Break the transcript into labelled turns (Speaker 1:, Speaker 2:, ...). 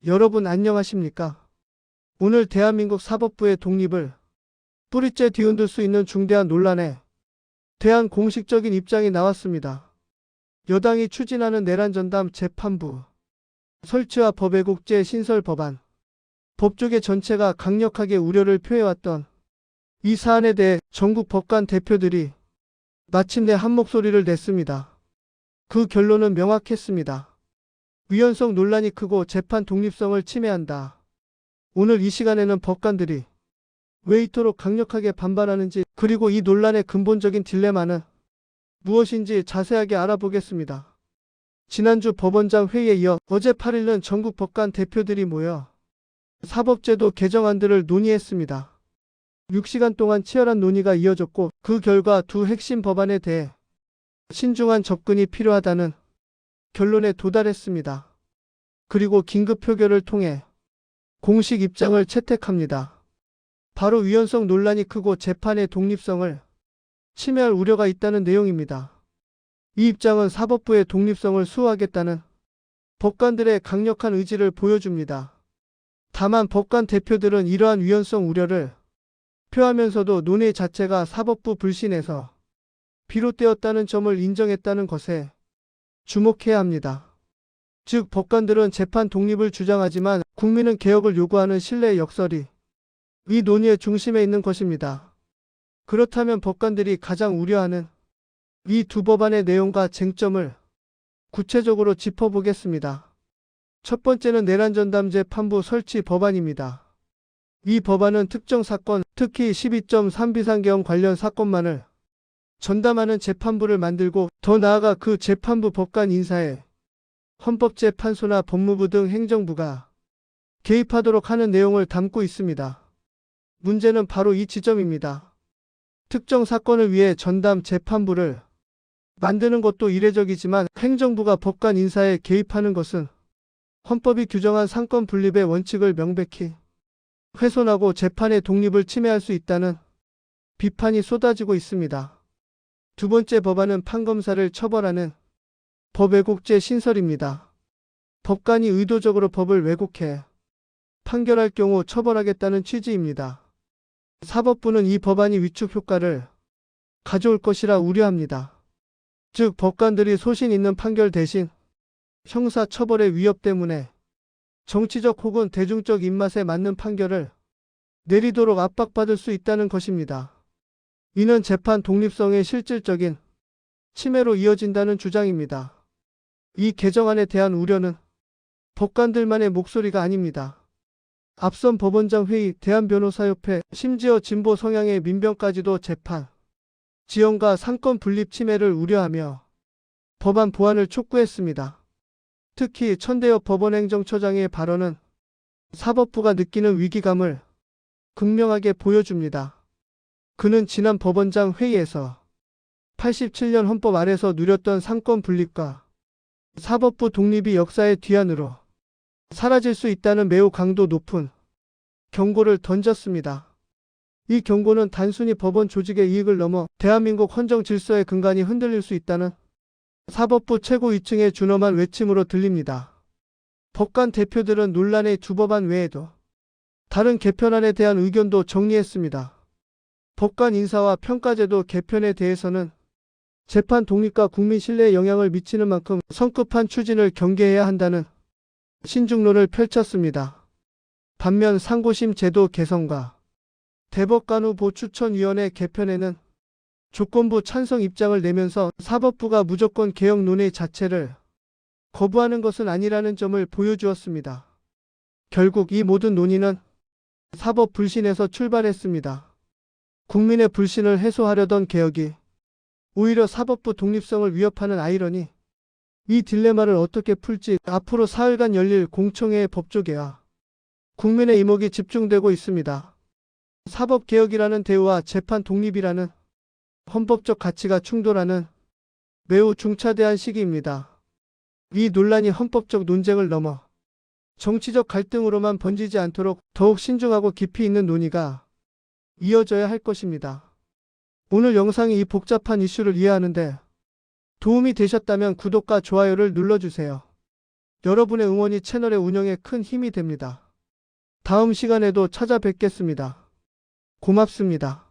Speaker 1: 여러분 안녕하십니까? 오늘 대한민국 사법부의 독립을 뿌리째 뒤흔들 수 있는 중대한 논란에 대한 공식적인 입장이 나왔습니다. 여당이 추진하는 내란 전담 재판부 설치와 법외국제 신설 법안, 법조계 전체가 강력하게 우려를 표해왔던 이 사안에 대해 전국 법관 대표들이 마침내 한 목소리를 냈습니다. 그 결론은 명확했습니다. 위헌성 논란이 크고 재판 독립성을 침해한다. 오늘 이 시간에는 법관들이 왜 이토록 강력하게 반발하는지, 그리고 이 논란의 근본적인 딜레마는 무엇인지 자세하게 알아보겠습니다. 지난주 법원장 회의에 이어 어제 8일은 전국 법관 대표들이 모여 사법제도 개정안들을 논의했습니다. 6시간 동안 치열한 논의가 이어졌고, 그 결과 두 핵심 법안에 대해 신중한 접근이 필요하다는 결론에 도달했습니다. 그리고 긴급 표결을 통해 공식 입장을 채택합니다. 바로 위헌성 논란이 크고 재판의 독립성을 침해할 우려가 있다는 내용입니다. 이 입장은 사법부의 독립성을 수호하겠다는 법관들의 강력한 의지를 보여줍니다. 다만 법관 대표들은 이러한 위헌성 우려를 표하면서도 논의 자체가 사법부 불신에서 비롯되었다는 점을 인정했다는 것에 주목해야 합니다. 즉, 법관들은 재판 독립을 주장하지만 국민은 개혁을 요구하는 신뢰의 역설이 이 논의의 중심에 있는 것입니다. 그렇다면 법관들이 가장 우려하는 이 두 법안의 내용과 쟁점을 구체적으로 짚어보겠습니다. 첫 번째는 내란전담 재판부 설치 법안입니다. 이 법안은 특정 사건, 특히 12.3 비상계엄 관련 사건만을 전담하는 재판부를 만들고, 더 나아가 그 재판부 법관 인사에 헌법재판소나 법무부 등 행정부가 개입하도록 하는 내용을 담고 있습니다. 문제는 바로 이 지점입니다. 특정 사건을 위해 전담 재판부를 만드는 것도 이례적이지만 행정부가 법관 인사에 개입하는 것은 헌법이 규정한 상권 분립의 원칙을 명백히 훼손하고 재판의 독립을 침해할 수 있다는 비판이 쏟아지고 있습니다. 두 번째 법안은 판검사를 처벌하는 법외국제 신설입니다. 법관이 의도적으로 법을 왜곡해 판결할 경우 처벌하겠다는 취지입니다. 사법부는 이 법안이 위축 효과를 가져올 것이라 우려합니다. 즉, 법관들이 소신 있는 판결 대신 형사 처벌의 위협 때문에 정치적 혹은 대중적 입맛에 맞는 판결을 내리도록 압박받을 수 있다는 것입니다. 이는 재판 독립성의 실질적인 침해로 이어진다는 주장입니다. 이 개정안에 대한 우려는 법관들만의 목소리가 아닙니다. 앞선 법원장 회의, 대한변호사협회, 심지어 진보 성향의 민변까지도 재판 지연과 상권 분립 침해를 우려하며 법안 보완을 촉구했습니다. 특히 천대엽 법원행정처장의 발언은 사법부가 느끼는 위기감을 극명하게 보여줍니다. 그는 지난 법원장 회의에서 87년 헌법 아래서 누렸던 상권 분립과 사법부 독립이 역사의 뒤안으로 사라질 수 있다는 매우 강도 높은 경고를 던졌습니다. 이 경고는 단순히 법원 조직의 이익을 넘어 대한민국 헌정 질서의 근간이 흔들릴 수 있다는 사법부 최고 위층의 준엄한 외침으로 들립니다. 법관 대표들은 논란의 두 법안 외에도 다른 개편안에 대한 의견도 정리했습니다. 법관 인사와 평가제도 개편에 대해서는 재판 독립과 국민 신뢰에 영향을 미치는 만큼 성급한 추진을 경계해야 한다는 신중론을 펼쳤습니다. 반면 상고심 제도 개선과 대법관 후보 추천위원회 개편에는 조건부 찬성 입장을 내면서 사법부가 무조건 개혁 논의 자체를 거부하는 것은 아니라는 점을 보여주었습니다. 결국 이 모든 논의는 사법 불신에서 출발했습니다. 국민의 불신을 해소하려던 개혁이 오히려 사법부 독립성을 위협하는 아이러니, 이 딜레마를 어떻게 풀지 앞으로 사흘간 열릴 공청회의 법조계와 국민의 이목이 집중되고 있습니다. 사법개혁이라는 대우와 재판 독립이라는 헌법적 가치가 충돌하는 매우 중차대한 시기입니다. 이 논란이 헌법적 논쟁을 넘어 정치적 갈등으로만 번지지 않도록 더욱 신중하고 깊이 있는 논의가 이어져야 할 것입니다. 오늘 영상이 이 복잡한 이슈를 이해하는데 도움이 되셨다면 구독과 좋아요를 눌러주세요. 여러분의 응원이 채널의 운영에 큰 힘이 됩니다. 다음 시간에도 찾아뵙겠습니다. 고맙습니다.